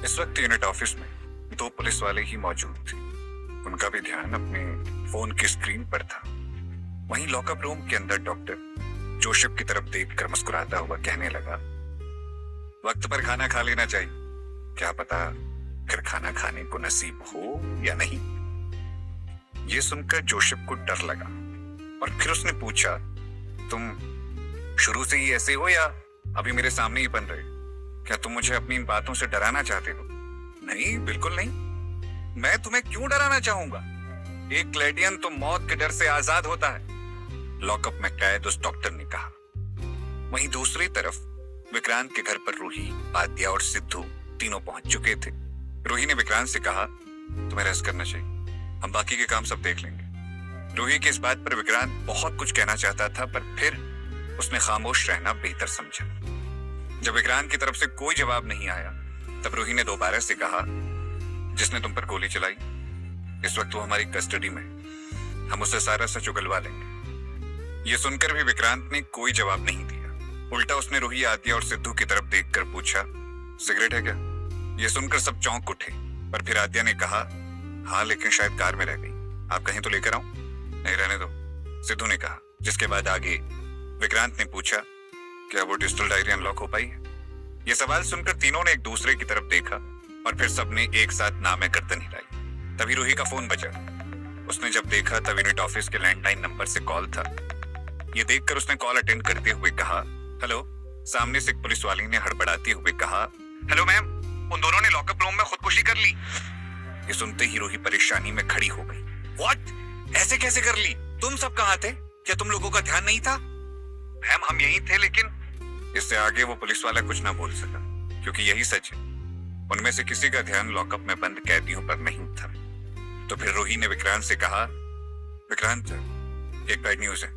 इस वक्त unit office में दो पुलिस वाले ही मौजूद थे। उनका भी ध्यान अपने फोन की स्क्रीन पर था। वहीं लॉकअप रूम के अंदर डॉक्टर जोसेफ की तरफ देखकर मुस्कुराता हुआ कहने लगा, वक्त पर खाना खा लेना चाहिए, क्या पता फिर खाना खाने को नसीब हो या नहीं। ये सुनकर जोसेफ को डर लगा और फिर उसने पूछा, तुम शुरू से ही ऐसे हो या अभी मेरे सामने ही बन रहे? क्या तुम मुझे अपनी इन बातों से डराना चाहते हो? नहीं, बिल्कुल नहीं। मैं तुम्हें क्यों डराना चाहूंगा? एक क्लेडियन तो मौत के डर से आजाद होता है, लॉकअप में कैद उस डॉक्टर ने कहा। वहीं दूसरी तरफ विक्रांत के घर पर रूही, आद्या और सिद्धू तीनों पहुंच चुके थे। रूही ने विक्रांत से कहा, तुम्हें रेस्ट करना चाहिए, हम बाकी के काम सब देख लेंगे। रूही की इस बात पर विक्रांत बहुत कुछ कहना चाहता था, पर फिर उसने खामोश रहना बेहतर समझा। जब विक्रांत की तरफ से कोई जवाब नहीं आया, तब रूही ने दोबारा से कहा, जिसने तुम पर गोली चलाई इस वक्त वो हमारी कस्टडी में, हम उससे सारा सच उगलवा लेंगे। ये सुनकर भी विक्रांत ने कोई जवाब नहीं दिया। उल्टा उसने रूही, आद्या और सिद्धू की तरफ देखकर पूछा, सिगरेट है क्या? ये सुनकर सब चौंक उठे, पर फिर आद्या ने कहा, हाँ लेकिन शायद कार में रह गई, आप कहीं तो लेकर आऊं? नहीं, रहने दो, सिद्धू ने कहा। जिसके बाद आगे विक्रांत ने पूछा, क्या वो डिजिटल डायरी अनलॉक हो पाई है? ये सवाल सुनकर तीनों ने एक दूसरे की तरफ देखा और फिर सबने एक साथ नामे गर्दन हिलाई। तभी रूही का फोन बजा। उसने जब देखा तब यूनिट ऑफिस के लैंडलाइन नंबर से कॉल था। ये देखकर उसने कॉल अटेंड करते हुए कहा, हेलो। सामने से एक पुलिस वाली ने हड़बड़ाते हुए कहा, हेलो मैम, उन दोनों ने लॉकअप रूम में खुदकुशी कर ली। ये सुनते ही रूही परेशानी में खड़ी हो गई। व्हाट? ऐसे कैसे कर ली? तुम सब कहां थे? क्या तुम लोगों का ध्यान नहीं था? मैम हम यहीं थे, लेकिन इससे आगे वो पुलिस वाला कुछ ना बोल सका, क्योंकि यही सच है, उनमें से किसी का ध्यान लॉकअप में बंद कैदियों पर नहीं था। तो फिर रूही ने विक्रांत से कहा, विक्रांत एक बैड न्यूज है।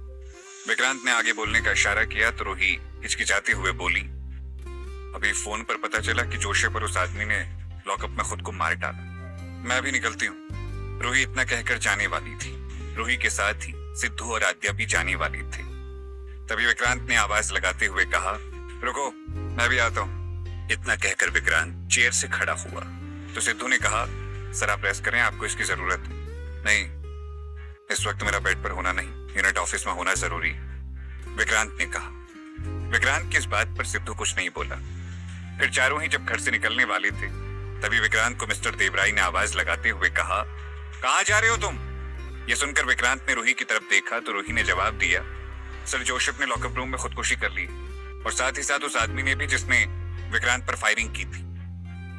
विक्रांत ने आगे बोलने का इशारा किया तो रूही हिचकिचाते हुए बोली, अभी फोन पर पता चला कि जोसेफ और उस आदमी ने लॉकअप में खुद को मार डाला। मैं अभी निकलती हूँ। रूही इतना कहकर जाने वाली थी। रूही के साथ ही सिद्धू और आद्या भी जाने वाली थे। तभी विक्रांत ने आवाज लगाते हुए कहा, रुको, मैं भी आता हूँ। इतना कहकर विक्रांत चेयर से खड़ा हुआ तो सिद्धू ने कहा, सर आप रेस्ट करें, आपको इसकी जरूरत है। नहीं, इस वक्त मेरा बेड पर होना नहीं, यूनिट ऑफिस में होना जरूरी है, विक्रांत ने कहा। विक्रांत की इस बात पर सिद्धू कुछ नहीं बोला। फिर चारों ही जब घर से निकलने वाले थे, तभी विक्रांत को मिस्टर देवराई ने आवाज लगाते हुए कहा, कहाँ जा रहे हो तुम? ये सुनकर विक्रांत ने रूही की तरफ देखा तो रूही ने जवाब दिया, सर जोसेफ ने लॉकअप रूम में खुदकुशी कर ली और साथ ही साथ उस आदमी ने भी जिसने विक्रांत पर फायरिंग की थी।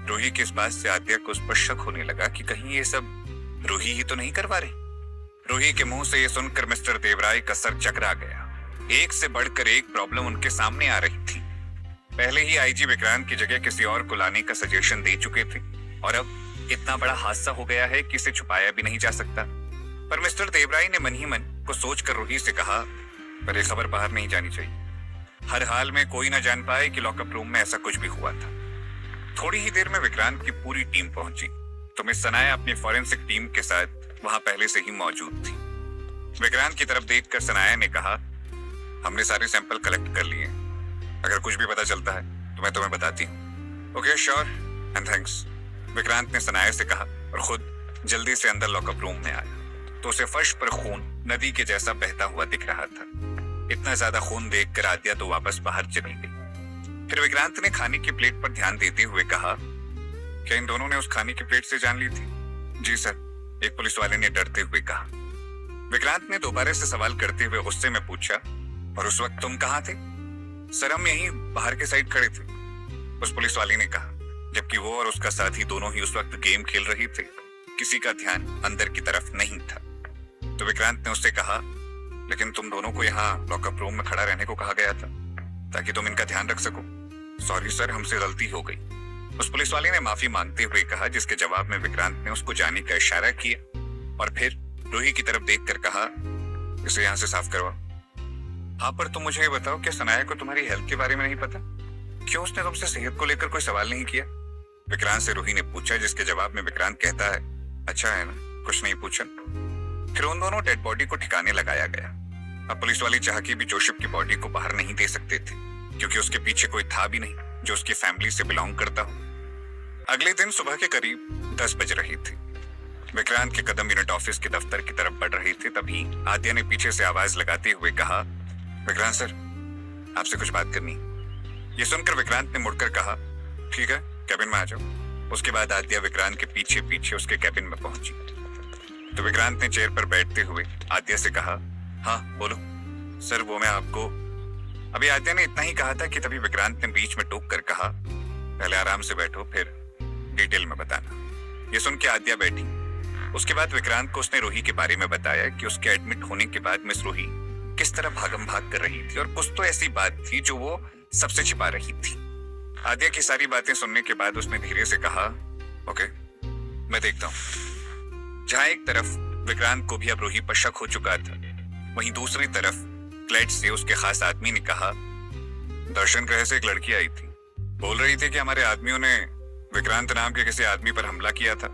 रूही की इस बात से आद्या को उस पर शक होने लगा कि कहीं ये सब रूही ही तो नहीं करवा रही। रूही के मुंह से ये सुनकर मिस्टर देवराय का सर चकरा गया। एक से बढ़कर एक प्रॉब्लम उनके सामने आ रही थी। पहले ही आईजी विक्रांत की जगह किसी और को लाने का सजेशन दे चुके थे और अब इतना बड़ा हादसा हो गया है कि इसे छुपाया भी नहीं जा सकता। पर मिस्टर देवराय ने मन ही मन को सोचकर रूही से कहा, पर यह खबर बाहर नहीं जानी चाहिए, हर हाल में कोई ना जान पाए कि लॉकअप रूम में ऐसा कुछ भी हुआ था। थोड़ी ही देर में विक्रांत की पूरी टीम पहुंची तो मिस सनाया अपनी फॉरेंसिक टीम के साथ वहां पहले से ही मौजूद थी। विक्रांत की तरफ देखकर सनाया ने कहा, हमने सारे सैंपल कलेक्ट कर लिए, अगर कुछ भी पता चलता है तो मैं तुम्हें बताती हूँ। Okay, sure and thanks, Vikrant ने सनाया से कहा और खुद जल्दी से अंदर लॉकअप रूम में आया तो उसे फर्श पर खून नदी के जैसा बहता हुआ दिख रहा था। इतना ज्यादा खून देखकर आद्या तो वापस बाहर चली गई। फिर विक्रांत ने खाने की प्लेट पर ध्यान देते हुए कहा, क्या इन दोनों ने उस खाने की प्लेट से जान ली थी? जी सर, एक पुलिस वाले ने डरते हुए कहा। विक्रांत ने दोबारा से सवाल करते हुए गुस्से में पूछा, और उस वक्त तुम कहाँ थे? सर हम यहीं बाहर के साइड खड़े थे, उस पुलिस वाले ने कहा, जबकि वो और उसका साथी दोनों ही उस वक्त गेम खेल रही थे। किसी का ध्यान अंदर की तरफ नहीं था। तो विक्रांत ने उससे कहा, लेकिन तुम दोनों को यहाँ लॉकअप रूम में खड़ा रहने को कहा गया था ताकि तुम इनका ध्यान रख सको। सॉरी सर, हमसे गलती हो गई, उस पुलिस वाले ने माफी मांगते हुए कहा, जिसके जवाब में विक्रांत ने उसको जाने का इशारा किया और फिर रूही की तरफ देखकर कहा, इसे यहाँ से साफ करवाओ। हाँ, पर तुम मुझे ये बताओ, क्या सनाया को तुम्हारी हेल्थ के बारे में नहीं पता? क्यों उसने तुमसे सेहत को लेकर कोई सवाल नहीं किया? विक्रांत से रूही ने पूछा, जिसके जवाब में विक्रांत कहता है, अच्छा है ना, कुछ नहीं पूछा। फिर उन दोनों डेड बॉडी को ठिकाने लगाया गया। अब पुलिस वाले चाह के भी जोसेफ की बॉडी को बाहर नहीं दे सकते थे, क्योंकि उसके पीछे कोई था भी नहीं जो उसकी फैमिली से बिलोंग करता हो। अगले दिन सुबह के करीब 10 बज रही थी। विक्रांत के कदम यूनिट ऑफिस के दफ्तर की तरफ बढ़ रही थी। तभी आद्या ने पीछे से आवाज लगाते हुए कहा, विक्रांत सर, आपसे कुछ बात करनी। ये सुनकर विक्रांत ने मुड़कर कहा, ठीक है, कैबिन में आ जाओ। उसके बाद आद्या विक्रांत के पीछे पीछे उसके कैबिन में पहुंची तो विक्रांत ने चेयर पर बैठते हुए आद्या से कहा, हाँ बोलो। सर वो मैं आपको। अभी आद्या ने इतना ही कहा था कि तभी विक्रांत ने बीच में टोक कर कहा, पहले आराम से बैठो, फिर डिटेल में बताना। ये सुन के आद्या बैठी। उसके बाद विक्रांत को उसने रूही के बारे में बताया कि उसके एडमिट होने के बाद मिस रूही किस तरह भागम भाग कर रही थी और कुछ तो ऐसी बात थी जो वो सबसे छिपा रही थी। आद्या की सारी बातें सुनने के बाद उसने धीरे से कहा, ओके, मैं देखता हूं। जहां एक तरफ विक्रांत को भी अब रूही पर शक हो चुका था, वहीं दूसरी तरफ क्लेड से उसके खास आदमी ने कहा, दर्शन ग्रह से एक लड़की आई थी, बोल रही थी कि हमारे आदमियों ने विक्रांत नाम के किसी आदमी पर हमला किया था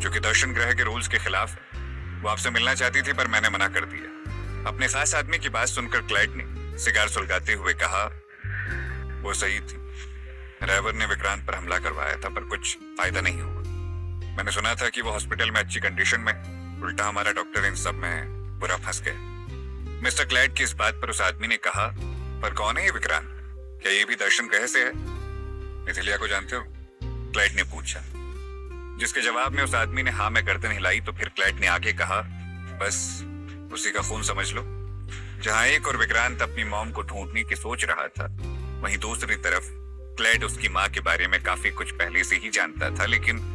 जो कि दर्शन ग्रह के रूल्स के खिलाफ है। वो आपसे मिलना चाहती थी पर मैंने मना कर दिया। अपने खास आदमी की बात सुनकर क्लाइड ने सिगार सुलगाते हुए कहा, वो सही थी, ड्राइवर ने विक्रांत पर हमला करवाया था पर कुछ फायदा नहीं हुआ। मैंने सुना था कि वो हॉस्पिटल में अच्छी कंडीशन में, उल्टा हमारा डॉक्टर इन सब में बुरा फंस गया। मिस्टर क्लाइड की इस बात पर उस आदमी ने कहा, पर कौन है ये विक्रांत? क्या ये भी दर्शन ग्रह से है? मिथिलिया को जानते हो? क्लाइड ने पूछा, जिसके जवाब में उस आदमी ने हाँ में गर्दन हिलाई। तो फिर क्लाइड ने आगे कहा, बस उसी का खून समझ लो। जहां एक और विक्रांत अपनी मॉम को ढूंढने की सोच रहा था, वहीं दूसरी तरफ क्लाइड उसकी माँ के बारे में काफी कुछ पहले से ही जानता था, लेकिन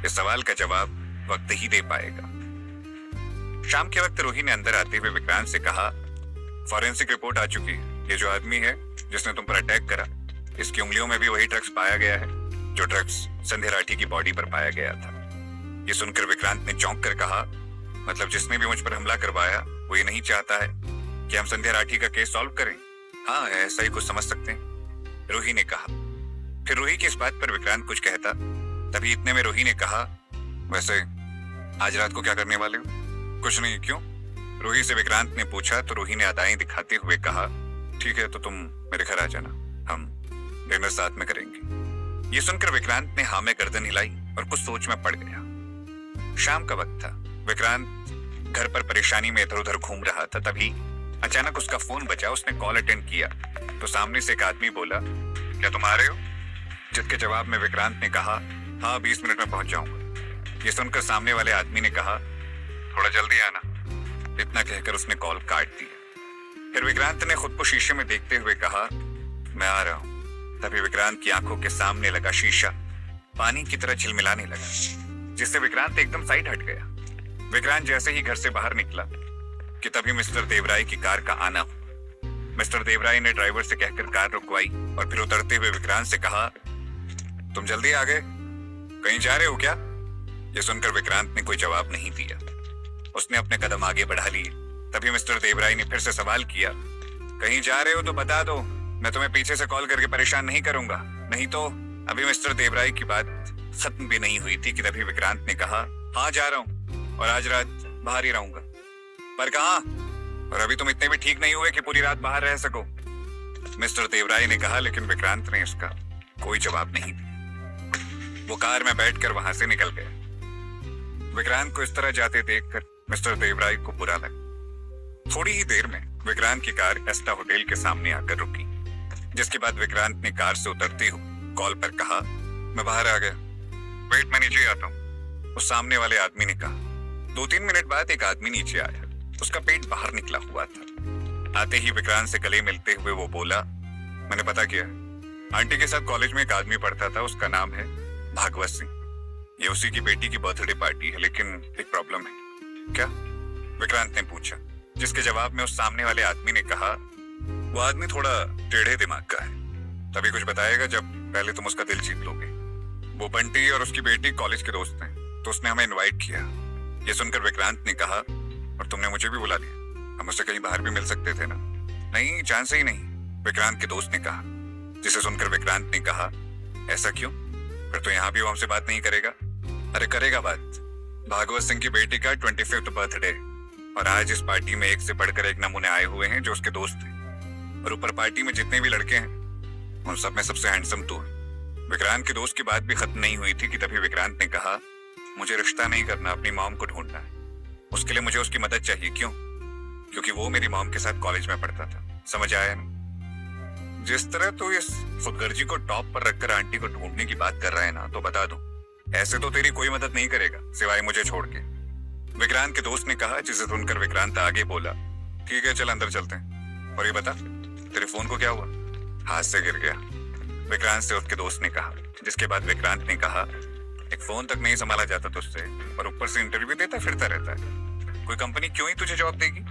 इस सवाल का जवाब वक्त ही दे पाएगा। शाम के वक्त रूही ने अंदर आते हुए विक्रांत से कहा, फॉरेंसिक रिपोर्ट आ चुकी है। ये जो आदमी है जिसने तुम पर अटैक करा, इसकी उंगलियों में भी वही ड्रग्स पाया गया है जो ड्रग्स संध्या राठी की बॉडी पर पाया गया था। ये सुनकर विक्रांत ने चौंक कर कहा, मतलब जिसने भी मुझ पर हमला करवाया वो ये नहीं चाहता है कि हम संध्या राठी का केस सॉल्व करें? हाँ, ऐसा ही कुछ समझ सकते हैं, रूही ने कहा। फिर रूही की इस बात पर विक्रांत कुछ कहता, तभी इतने में रूही ने कहा, वैसे आज रात को क्या करने वाले हो? कुछ नहीं, क्यों? रूही से विक्रांत ने पूछा तो रूही ने अदाएं दिखाते हुए कहा, ठीक है तो तुम मेरे घर आ जाना, हम डिनर साथ में करेंगे। ये सुनकर विक्रांत ने हाँ में गर्दन हिलाई और कुछ सोच में पड़ गया। शाम का वक्त था। विक्रांत घर पर परेशानी में इधर उधर घूम रहा था। तभी अचानक उसका फोन बजा। उसने कॉल अटेंड किया तो सामने से एक आदमी बोला, क्या तुम आ रहे हो? जिसके जवाब में विक्रांत ने कहा, हाँ 20 मिनट में पहुंच जाऊंगा। ये सुनकर सामने वाले आदमी ने कहा, थोड़ा जल्दी आना। इतना कहकर उसने कॉल काट दिया। फिर विक्रांत ने खुद को शीशे में देखते हुए कहा, मैं आ रहा हूं। तभी विक्रांत की आंखों के सामने लगा शीशा पानी की तरह झिलमिलाने लगा, जिससे विक्रांत एकदम साइड हट गया। विक्रांत जैसे ही घर से बाहर निकला कि तभी मिस्टर देवराय की कार का आना हुआ। मिस्टर देवराय ने ड्राइवर से कहकर कार रुकवाई और फिर उतरते हुए विक्रांत से कहा, तुम जल्दी आ गए, कहीं जा रहे हो क्या? यह सुनकर विक्रांत ने कोई जवाब नहीं दिया। उसने अपने कदम आगे बढ़ा लिए। तभी मिस्टर देवराय ने फिर से सवाल किया, कहीं जा रहे हो तो बता दो, मैं तुम्हें पीछे से कॉल करके परेशान नहीं करूंगा, नहीं तो। अभी मिस्टर देवराय की बात खत्म भी नहीं हुई थी कि तभी विक्रांत ने कहा, हाँ जा रहा हूँ और आज रात बाहर ही रहूंगा। पर कहाँ? और अभी तुम इतने भी ठीक नहीं हुए कि पूरी रात बाहर रह सको, मिस्टर देवराय ने कहा। लेकिन विक्रांत ने इसका कोई जवाब नहीं दिया। वो कार में बैठकर वहां से निकल गया। विक्रांत को इस तरह जाते देखकर मिस्टर देवराय को बुरा लगा। थोड़ी ही देर में विक्रांत की कार एस्टा होटल के सामने आकर रुकी, जिसके बाद विक्रांत ने कार से उतरते हुए कॉल पर कहा, मैं बाहर आ गया, वेट मैं नीचे आता हूँ। उस सामने वाले आदमी ने कहा। 2-3 मिनट बाद एक आदमी नीचे आया। उसका पेट बाहर निकला हुआ था। आते ही विक्रांत से गले मिलते हुए वो बोला, मैंने पता किया, आंटी के साथ कॉलेज में एक आदमी पढ़ता था, उसका नाम है भागवत सिंह। ये उसी की बेटी की बर्थडे पार्टी है, लेकिन एक प्रॉब्लम है। क्या? विक्रांत ने पूछा, जिसके जवाब में उस सामने वाले आदमी ने कहा, वो आदमी थोड़ा टेढ़े दिमाग का है, तभी कुछ बताएगा जब पहले तुम उसका दिल जीत लोगे। वो बंटी और उसकी बेटी कॉलेज के दोस्त हैं, तो उसने हमें इनवाइट किया। ये सुनकर विक्रांत ने कहा, और तुमने मुझे भी बुला लिया, हम उससे कहीं बाहर भी मिल सकते थे ना? नहीं, चांस ही नहीं, विक्रांत के दोस्त ने कहा। जिसे सुनकर विक्रांत ने कहा, ऐसा क्यों? फिर तो यहाँ भी वो हमसे बात नहीं करेगा। अरे करेगा बात। भागवत सिंह की बेटी का 25th बर्थडे, और आज इस पार्टी में एक से बढ़कर एक नमूने आए हुए हैं जो उसके दोस्त हैं, और ऊपर पार्टी में जितने भी लड़के हैं उन सब में सबसे हैंडसम तू है। विक्रांत के दोस्त की बात भी खत्म नहीं हुई थी कि तभी विक्रांत ने कहा, मुझे रिश्ता नहीं करना, अपनी मॉम को ढूंढना है। उसके लिए मुझे उसकी मदद चाहिए। क्यों? क्योंकि वो मेरी मॉम के साथ कॉलेज में पढ़ता था। समझ आया ना? जिस तरह तू इस खुदगर्जी को टॉप पर रखकर आंटी को ढूंढने की बात कर रहा है ना, तो बता दूं, ऐसे तो तेरी कोई मदद नहीं करेगा सिवाय मुझे छोड़ के, विक्रांत के दोस्त ने कहा, जिसे सुनकर विक्रांत आगे बोला, ठीक है चल अंदर चलते हैं। और ये बता, तेरे फोन को क्या हुआ? हाथ से गिर गया, विक्रांत से उसके दोस्त ने कहा। जिसके बाद विक्रांत ने कहा, एक फोन तक नहीं संभाला जाता तुझसे और ऊपर से इंटरव्यू देता फिरता रहता है। कोई कंपनी क्यों ही तुझे जॉब देगी?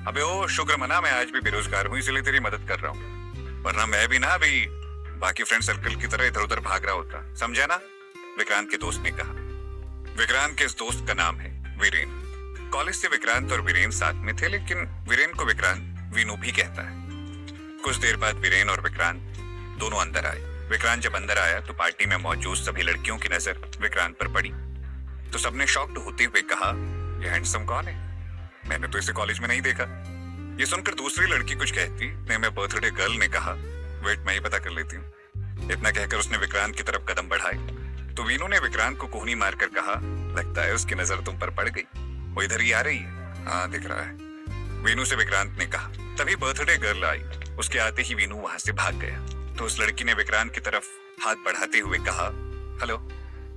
अबे ओ शुक्र मना, मैं आज भी बेरोजगार हूँ, इसलिए तेरी मदद कर रहा हूँ, वरना मैं भी ना अभी बाकी फ्रेंड सर्कल की तरह इधर उधर भाग रहा होता। समझा ना? विक्रांत के दोस्त ने कहा। विक्रांत के इस दोस्त का नाम है वीरेन। कॉलेज से विक्रांत और वीरेन साथ में थे, लेकिन वीरेन को विक्रांत वीनू भी कहता है। कुछ देर बाद वीरेन और विक्रांत दोनों अंदर आए। विक्रांत जब अंदर आया तो पार्टी में मौजूद सभी लड़कियों की नजर विक्रांत पर पड़ी, तो सबने शॉक्ड होते हुए कहा, यह हैंडसम कौन है? मैंने तो इसे कॉलेज में नहीं देखा। ये सुनकर दूसरी लड़की कुछ कहती, मैं बर्थडे गर्ल ने कहा, वेट मैं ही पता कर लेती हूँ। इतना कहकर उसने विक्रांत की तरफ कदम बढ़ाए तो वीनू ने विक्रांत को कोहनी मारकर कहा, लगता है उसकी नजर तुम पर पड़ गई, वो इधर ही आ रही है। हाँ दिख रहा है, वीनू से विक्रांत ने कहा। तभी बर्थडे गर्ल आई। उसके आते ही वीनू वहां से भाग गया तो उस लड़की ने विक्रांत की तरफ हाथ बढ़ाते हुए कहा, hello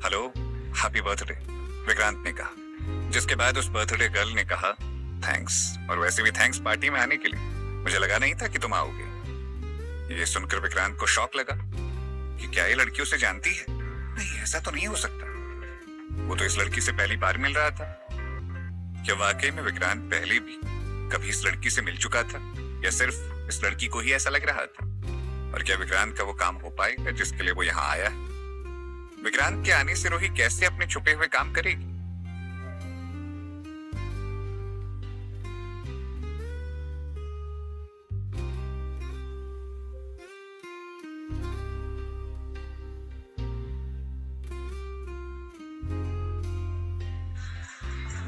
hello happy birthday, Vikrant ने कहा। जिसके बाद उस बर्थडे गर्ल ने कहा, थैंक्स, और वैसे भी थैंक्स पार्टी में आने के लिए, मुझे लगा नहीं था कि तुम आओगे। ये सुनकर विक्रांत को शॉक लगा कि क्या ये लड़की उसे जानती है? नहीं, ऐसा तो नहीं हो सकता, वो तो इस लड़की से पहली बार मिल रहा था। क्या वाकई में विक्रांत पहले भी कभी इस लड़की से मिल चुका था, या सिर्फ इस लड़की को ही ऐसा लग रहा था? और क्या विक्रांत का वो काम हो पाएगा जिसके लिए वो यहाँ आया है? विक्रांत के आने से रूही कैसे अपने छुपे हुए काम करेगी?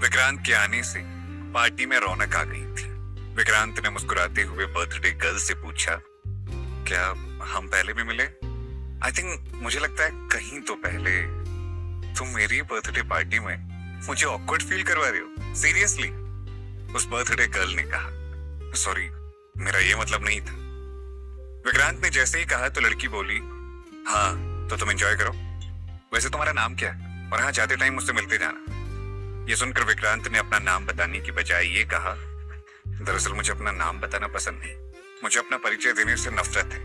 विक्रांत के आने से पार्टी में रौनक आ गई थी। विक्रांत ने मुस्कुराते हुए बर्थडे गर्ल से पूछा, क्या हम पहले भी मिले? आई थिंक, मुझे लगता है कहीं तो पहले। तुम मेरी बर्थडे पार्टी में मुझे ऑकवर्ड फील करवा रहे हो, सीरियसली? उस बर्थडे गर्ल ने कहा। सॉरी, मेरा ये मतलब नहीं था। विक्रांत ने जैसे ही कहा तो लड़की बोली, हाँ तो तुम एंजॉय करो। वैसे तुम्हारा नाम क्या है? और हाँ, जाते टाइम मुझसे मिलते जाना। ये सुनकर विक्रांत ने अपना नाम बताने की बजाय ये कहा, दरअसल मुझे अपना नाम बताना पसंद नहीं, मुझे अपना परिचय देने से नफरत है।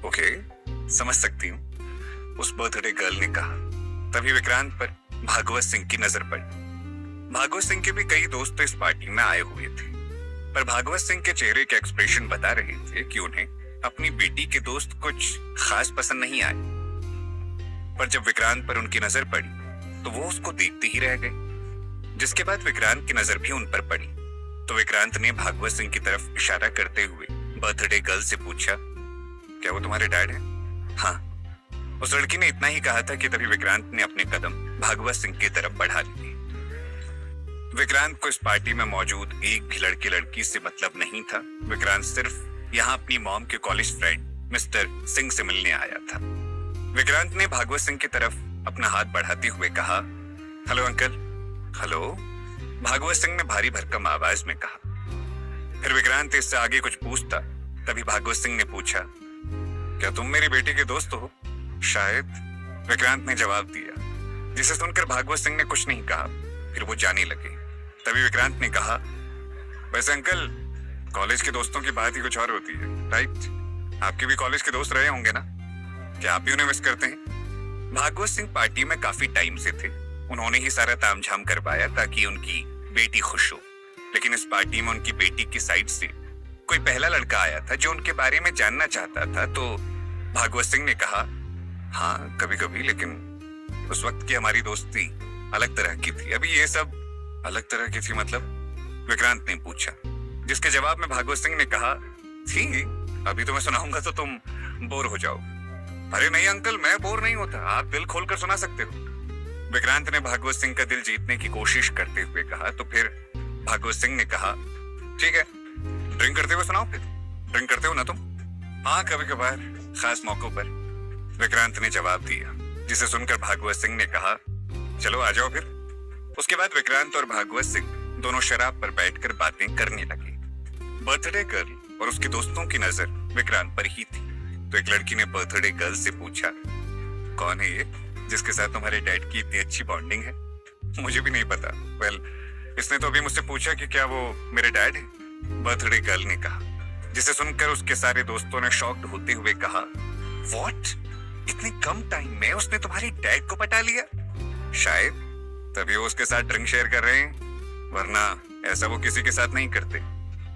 ओके, समझ सकती हूँ, उस बर्थडे गर्ल ने कहा। तभी विक्रांत पर भागवत सिंह की नजर पड़ी। भागवत सिंह के भी कई दोस्त इस पार्टी में आए हुए थे, पर भागवत सिंह के चेहरे के एक्सप्रेशन बता रहे थे कि उन्हें अपनी बेटी के दोस्त कुछ खास पसंद नहीं आए। पर जब विक्रांत पर उनकी नजर पड़ी तो वो उसको देखते ही रह गए। जिसके बाद विक्रांत की नजर भी उन पर पड़ी तो विक्रांत ने भागवत सिंह की तरफ इशारा करते हुए बर्थडे गर्ल से पूछा, क्या वो तुम्हारे डैड हैं? हाँ, उस लड़की ने इतना ही कहा था कि तभी विक्रांत ने अपने कदम भागवत सिंह की तरफ बढ़ा लिए। विक्रांत को इस पार्टी में मौजूद एक भी लड़की से मतलब नहीं था। विक्रांत सिर्फ यहाँ अपनी मॉम के कॉलेज फ्रेंड मिस्टर सिंह से मिलने आया था। विक्रांत ने भागवत सिंह की तरफ अपना हाथ बढ़ाते हुए कहा, hello uncle. Hello, Bhagwat Singh ने भारी भरकम आवाज में कहा। फिर विक्रांत इससे आगे कुछ पूछता, तभी भागवत सिंह ने पूछा, क्या तुम मेरी बेटी के दोस्त हो? शायद, विक्रांत ने जवाब दिया। जिसे सुनकर भागवत सिंह ने कुछ नहीं कहा, फिर वो जाने लगे। तभी विक्रांत ने कहा, वैसे अंकल, कॉलेज के दोस्तों की बात ही कुछ और होती है, राइट? आपके भी कॉलेज के दोस्त रहे होंगे ना? क्या आप भी उन्हें मिस करते हैं? भागवत सिंह पार्टी में काफी टाइम से थे। उन्होंने ही सारा तामझाम करवाया ताकि उनकी बेटी खुश हो, लेकिन इस पार्टी में उनकी बेटी की साइड से कोई पहला लड़का आया था जो उनके बारे में जानना चाहता था। तो भागवत सिंह ने कहा, हाँ कभी कभी, लेकिन उस वक्त की हमारी दोस्ती अलग तरह की थी। अभी ये सब अलग तरह की थी मतलब? विक्रांत ने पूछा, जिसके जवाब में भागवत सिंह ने कहा, थी, अभी तो मैं सुनाऊंगा तो तुम बोर हो जाओ। अरे नहीं अंकल, मैं बोर नहीं होता, आप दिल खोलकर सुना सकते हो। विक्रांत ने भागवत सिंह का दिल जीतने की कोशिश करते हुए कहा। तो फिर भागवत सिंह ने कहा, ठीक है, ड्रिंक करते हुए सुनाओ। फिर ड्रिंक करते हो ना तुम? हाँ कभी कभार, खास मौकों पर। विक्रांत ने जवाब दिया, जिसे सुनकर भागवत सिंह ने कहा, चलो आ जाओ फिर। उसके बाद विक्रांत और भागवत सिंह दोनों शराब पर बैठकर बातें करने लगे। बर्थडे गर्ल और उसके दोस्तों की नजर विक्रांत पर ही थी, तो एक लड़की ने बर्थडे गर्ल से पूछा, कौन है ये जिसके साथ तुम्हारे डैड की इतनी अच्छी बॉन्डिंग है? मुझे भी नहीं पता। वेल, इसने तो अभी मुझसे पूछा कि क्या वो मेरे डैड है, बर्थडे गर्ल ने कहा, जिसे सुनकर उसके सारे दोस्तों ने शॉक्ड होते हुए कहा, व्हाट? इतने कम टाइम में उसने तुम्हारे डैड को पटा लिया? शायद तभी वो उसके साथ ड्रिंक शेयर कर रहे हैं, वरना ऐसा वो किसी के साथ नहीं करते,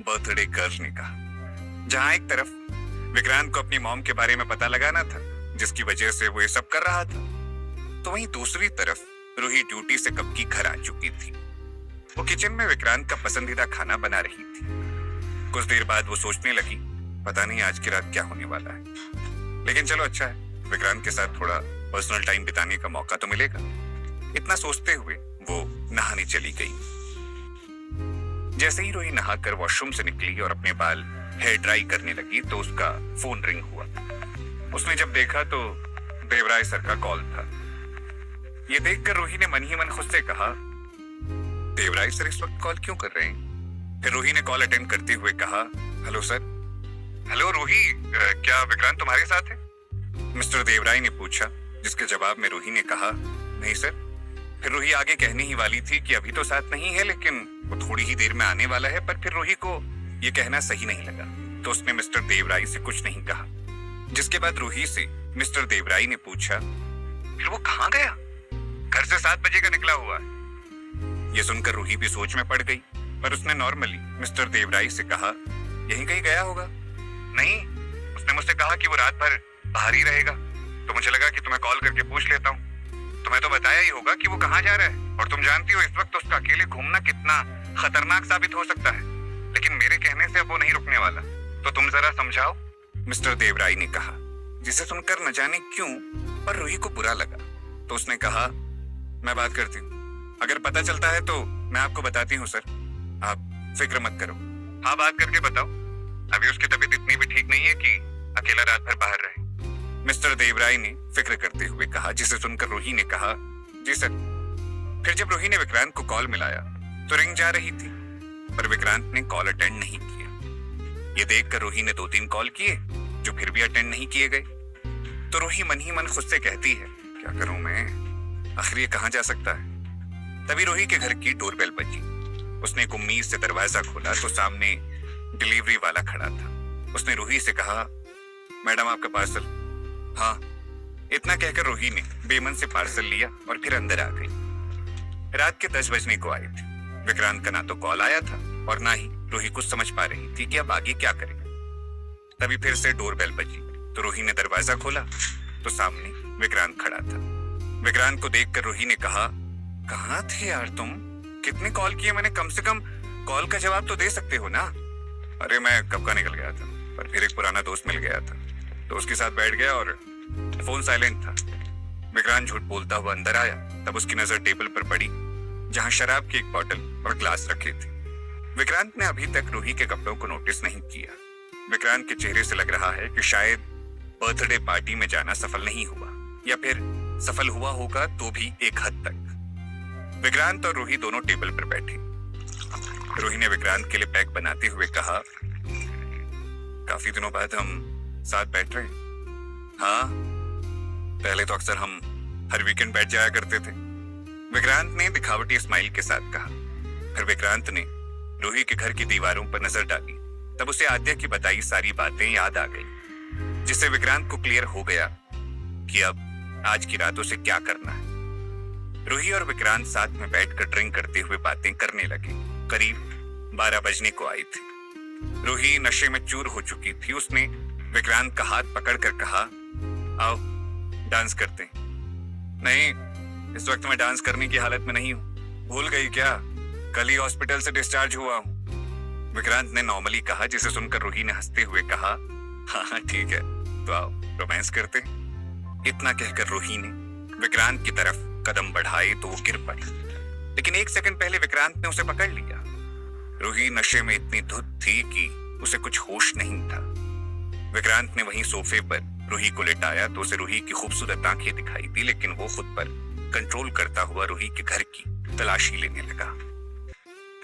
बर्थडे गर्ल ने कहा। जहां एक तरफ विक्रांत को अपनी मॉम के बारे में पता लगाना था, जिसकी वजह से वो ये सब कर रहा था, तो वहीं दूसरी तरफ रूही ड्यूटी से कब की घर आ चुकी थी। वो किचन में विक्रांत का पसंदीदा खाना बना रही थी। कुछ देर बाद वो सोचने लगी, पता नहीं आज की रात क्या होने वाला है, लेकिन चलो अच्छा है, विक्रांत के साथ थोड़ा पर्सनल टाइम बिताने का मौका तो मिलेगा। इतना सोचते हुए वो नहाने चली गई। जैसे ही रूही नहाकर वॉशरूम से निकली और अपने बाल हेयर ड्राई करने लगी, तो उसका फोन रिंग हुआ। उसने जब देखा तो देवराय सर का कॉल था। ये देखकर रूही ने मन ही मन खुद से कहा, देवराय सर इस वक्त कॉल क्यों कर रहे हैं? फिर रूही ने कॉल अटेंड करते हुए कहा, हेलो सर। हेलो रूही, क्या विक्रांत तुम्हारे साथ है? मिस्टर देवराय ने पूछा, जिसके जवाब में रूही ने कहा, नहीं सर। फिर रूही आगे कहने ही वाली थी कि अभी तो साथ नहीं है, लेकिन वो थोड़ी ही देर में आने वाला है, पर फिर रूही को ये कहना सही नहीं लगा, तो उसने मिस्टर देवराय से कुछ नहीं कहा। जिसके बाद रूही से मिस्टर देवराय ने पूछा, फिर वो कहाँ गया? घर से 7 बजे का निकला हुआ है। ये सुनकर रूही भी सोच में पड़ गई, पर उसने नॉर्मली मिस्टर देवराय से कहा, यहीं कहीं गया होगा। नहीं, उसने मुझसे कहा कि वो रात भर बाहर ही रहेगा, तो मुझे लगा कि तुम्हें कॉल करके पूछ लेता हूँ। तुम्हें तो बताया ही होगा कि वो कहाँ जा रहा है, और तुम जानती हो इस वक्त उसका अकेले घूमना कितना खतरनाक साबित हो सकता है, लेकिन मेरे कहने से अब वो नहीं रुकने वाला, तो तुम जरा समझाओ, मिस्टर देवराय ने कहा, जिसे सुनकर न जाने क्यों पर रूही को बुरा लगा। तो उसने कहा, मैं बात करती हूँ, अगर पता चलता है तो मैं आपको बताती हूँ सर, आप फिक्र मत करो। हाँ, बात करके बताओ, अभी उसकी तबीयत इतनी भी ठीक नहीं है कि अकेला रात भर बाहर रहे, मिस्टर देवराय ने फिक्र करते हुए कहा, जिसे सुनकर रूही ने कहा, जी सर। फिर जब रूही ने विक्रांत को कॉल मिलाया तो रिंग जा रही थी, पर विक्रांत ने कॉल अटेंड नहीं किया। ये देखकर रूही ने 2-3 कॉल किए, जो फिर भी अटेंड नहीं किए गए। तो रूही मन ही मन खुद से कहती है, क्या करूं मैं, आखिर ये कहां जा सकता है। तभी रूही के घर की डोरबेल बजी। उसने एक उम्मीद से दरवाजा खोला तो सामने डिलीवरी वाला खड़ा था। उसने रूही से कहा, मैडम आपका पार्सल। हाँ, इतना कहकर रूही ने बेमन से पार्सल लिया और फिर अंदर आ गई। रात के 10 बजने को आए थे। विक्रांत का ना तो कॉल आया था और ना ही रूही कुछ समझ पा रही थी कि अब आगे क्या करेगा। तभी फिर से डोरबेल बजी तो रूही ने दरवाजा खोला तो सामने विक्रांत खड़ा था। विक्रांत को देखकर रूही ने कहा, कहाँ थे यार तुम? कितने कॉल किए मैंने, कम से कम कॉल का जवाब तो दे सकते हो ना। अरे मैं कब का निकल गया था, पर फिर एक पुराना दोस्त मिल गया था तो उसके साथ बैठ गया और फोन साइलेंट था। विक्रांत झूठ बोलता हुआ अंदर आया, तब उसकी नजर टेबल पर पड़ी जहां शराब की एक बोतल और ग्लास रखे थे। विक्रांत ने अभी तक रूही के कपड़ों को नोटिस नहीं किया। विक्रांत के चेहरे से लग रहा है कि शायद बर्थडे पार्टी में जाना सफल नहीं हुआ, या फिर सफल हुआ होगा तो भी एक हद तक। विक्रांत और रूही दोनों टेबल पर बैठे। रूही ने विक्रांत के लिए पैक बनाते हुए कहा, काफी दिनों बाद हम साथ बैठ रहे हैं। हाँ, पहले तो अक्सर हम हर वीकेंड बैठ जाया करते थे, विक्रांत ने दिखावटी स्माइल के साथ कहा। फिर विक्रांत ने रूही के घर की दीवारों पर नजर डाली, तब उसे आद्या की बताई सारी बातें याद आ गई, जिससे विक्रांत को क्लियर हो गया कि अब आज की रात उसे क्या करना है। रूही और विक्रांत साथ में बैठकर ड्रिंक करते हुए बातें करने लगे। करीब 12 बजने को आई थी। रूही नशे में चूर हो चुकी थी। उसने विक्रांत का हाथ पकड़कर कहा, आओ डांस करते हैं। नहीं, इस वक्त मैं डांस करने की हालत में नहीं हूँ। भूल गई क्या, कल ही हॉस्पिटल से डिस्चार्ज हुआ हूँ, विक्रांत ने नॉर्मली कहा, जिसे सुनकर रूही ने हंसते हुए कहा, हाँ ठीक है, तो आओ रोमांस करते हैं। इतना कहकर रूही ने विक्रांत की तरफ कदम बढ़ाए तो वो गिर पड़ी, लेकिन 1 सेकंड पहले विक्रांत ने उसे पकड़ लिया। रूही नशे में इतनी धुत थी कि उसे कुछ होश नहीं था। विक्रांत ने वहीं सोफे पर रूही को लेटाया तो उसे रूही की खूबसूरत आंखें दिखाई दी, लेकिन वो खुद पर कंट्रोल करता हुआ रूही के घर की तलाशी लेने लगा।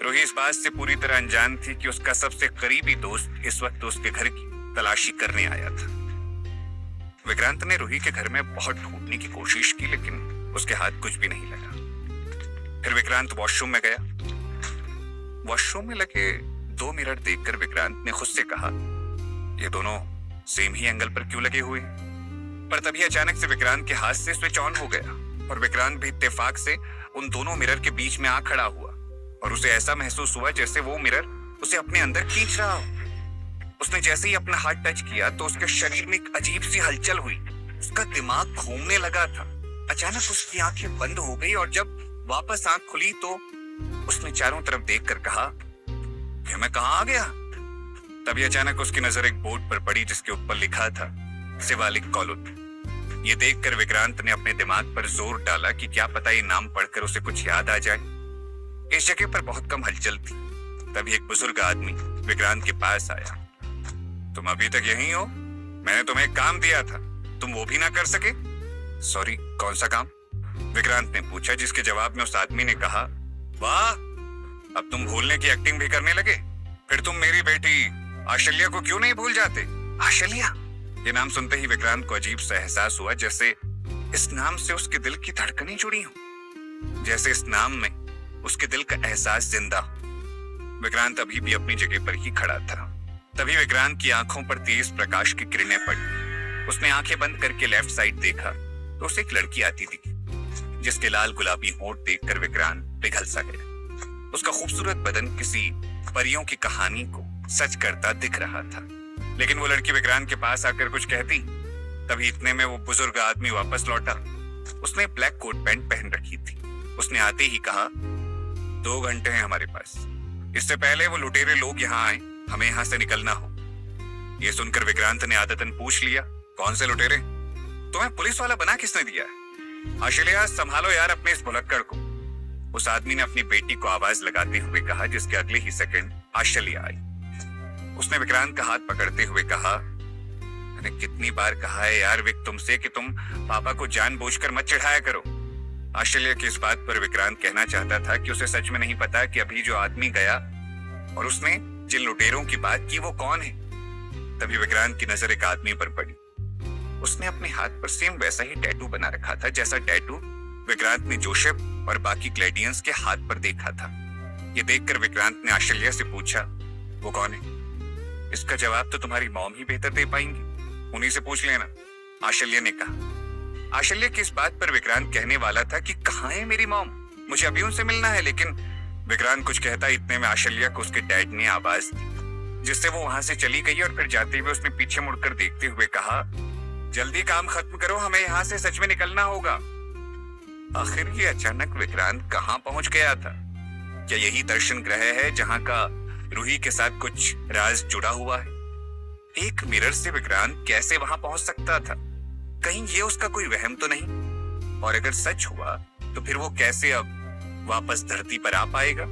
रूही इस बात से पूरी तरह अनजान थी कि उसका सबसे करीबी दोस्त इस वक्त उसके घर की तलाशी करने आया था। विक्रांत ने रूही के घर में बहुत ढूंढने की कोशिश की, लेकिन उसके हाथ कुछ भी नहीं लगा। फिर विक्रांत वॉशरूम में गया। वॉशरूम में लगे 2 मिरर देखकर विक्रांत ने खुद से कहा, ये दोनों सेम ही एंगल पर क्यों लगे हुए हैं? पर तभी अचानक से विक्रांत के हाथ से स्विच ऑन हो गया और विक्रांत भी इत्तेफाक से उन दोनों मिरर के बीच में आ खड़ा हुआ और उसे ऐसा महसूस हुआ जैसे वो मिरर उसे अपने अंदर खींच रहा हो। उसने जैसे ही अपना हाथ टच किया तो उसके शरीर में एक अजीब सी हलचल हुई। उसका दिमाग घूमने लगा था। अचानक उसकी आंखें बंद हो गई और जब वापस आंख खुली तो उसने चारों तरफ देखकर कहा, ये मैं कहाँ आ गया? तभी अचानक उसकी नजर एक बोर्ड पर पड़ी जिसके ऊपर लिखा था शिवालिक कॉलोनी। ये देखकर विक्रांत ने अपने दिमाग पर जोर डाला कि क्या पता ये नाम पढ़कर उसे कुछ याद आ जाए। इस जगह पर बहुत कम हलचल थी। तभी एक बुजुर्ग आदमी विक्रांत के पास आया। तुम अभी तक यहीं हो? मैंने तुम्हें एक काम दिया था, तुम वो भी ना कर सके? सॉरी, कौन सा काम? विक्रांत ने पूछा, जिसके जवाब में उस आदमी ने कहा, वाह, अब तुम भूलने की एक्टिंग भी करने लगे। फिर तुम मेरी बेटी आशल्या को क्यों नहीं भूल जाते? आशल्या? ये नाम सुनते ही विक्रांत को अजीब सा एहसास हुआ, जैसे इस नाम से उसके दिल की धड़कनें जुड़ी हों, जैसे इस नाम में उसके दिल का एहसास जिंदा हो। विक्रांत अभी भी अपनी जगह पर ही खड़ा था। तभी विक्रांत की आंखों पर तेज प्रकाश की किरणें पड़ी। उसने आंखें बंद करके लेफ्ट साइड देखा तो उसे एक लड़की आती दिखी, जिसके लाल गुलाबी होंठ देखकर विक्रांत पिघल सा गया। उसका खूबसूरत बदन किसी परियों की कहानी को सच करता दिख रहा था। लेकिन वो लड़की विक्रांत के पास आकर कुछ कहती, तभी इतने में वो बुजुर्ग आदमी वापस लौटा। उसने ब्लैक कोट पैंट पहन रखी थी। उसने आते ही कहा, 2 घंटे हैं हमारे पास, इससे पहले वो लुटेरे लोग यहाँ आए, हमें यहाँ से निकलना हो। ये सुनकर विक्रांत ने आदतन पूछ लिया, कौन से लुटेरे? तुम्हें पुलिस वाला बना किसने दिया है? आशल्या, संभालो यार अपने इस भुलक्कड़ को। उस आदमी ने अपनी बेटी को आवाज लगाते हुए कहा, जिसके अगले ही सेकंड आशल्या आई। उसने विक्रांत का हाथ पकड़ते हुए कहा, मैंने कितनी बार कहा है यार विक तुमसे कि तुम पापा को जानबूझकर मत चिढ़ाया करो। आशल्या की इस बात पर विक्रांत कहना चाहता था कि उसे सच में नहीं पता कि अभी जो आदमी गया और उसने जिन लुटेरों की बात की वो कौन है। तभी विक्रांत की नजर एक आदमी पर पड़ी। उसने अपने हाथ पर सेम वैसा ही टैटू बना रखा था जैसा टैटू विक्रांत ने जोसेफ और बाकी क्लेडियंस के हाथ पर देखा था। ये देखकर विक्रांत ने आशल्या से पूछा, वो कौन है? इसका जवाब तो तुम्हारी मॉम ही बेहतर दे पाएंगी, उन्हीं से पूछ लेना, आशल्या ने कहा। आशल्या की इस बात पर विक्रांत कहने वाला था कि कहाँ है मेरी मॉम, मुझे अभी उनसे मिलना है, लेकिन विक्रांत कुछ कहता इतने में आशल्या को उसके डैड ने आवाज दी, जिससे वो वहां से चली गई और फिर जाते हुए उसने पीछे मुड़कर देखते हुए कहा, जल्दी काम खत्म करो, हमें यहाँ से सच में निकलना होगा। आखिर ये अचानक विक्रांत कहाँ पहुंच गया था? क्या यही दर्शन ग्रह है जहाँ का रूही के साथ कुछ राज जुड़ा हुआ है? एक मिरर से विक्रांत कैसे वहां पहुंच सकता था? कहीं ये उसका कोई वहम तो नहीं? और अगर सच हुआ तो फिर वो कैसे अब वापस धरती पर आ पाएगा?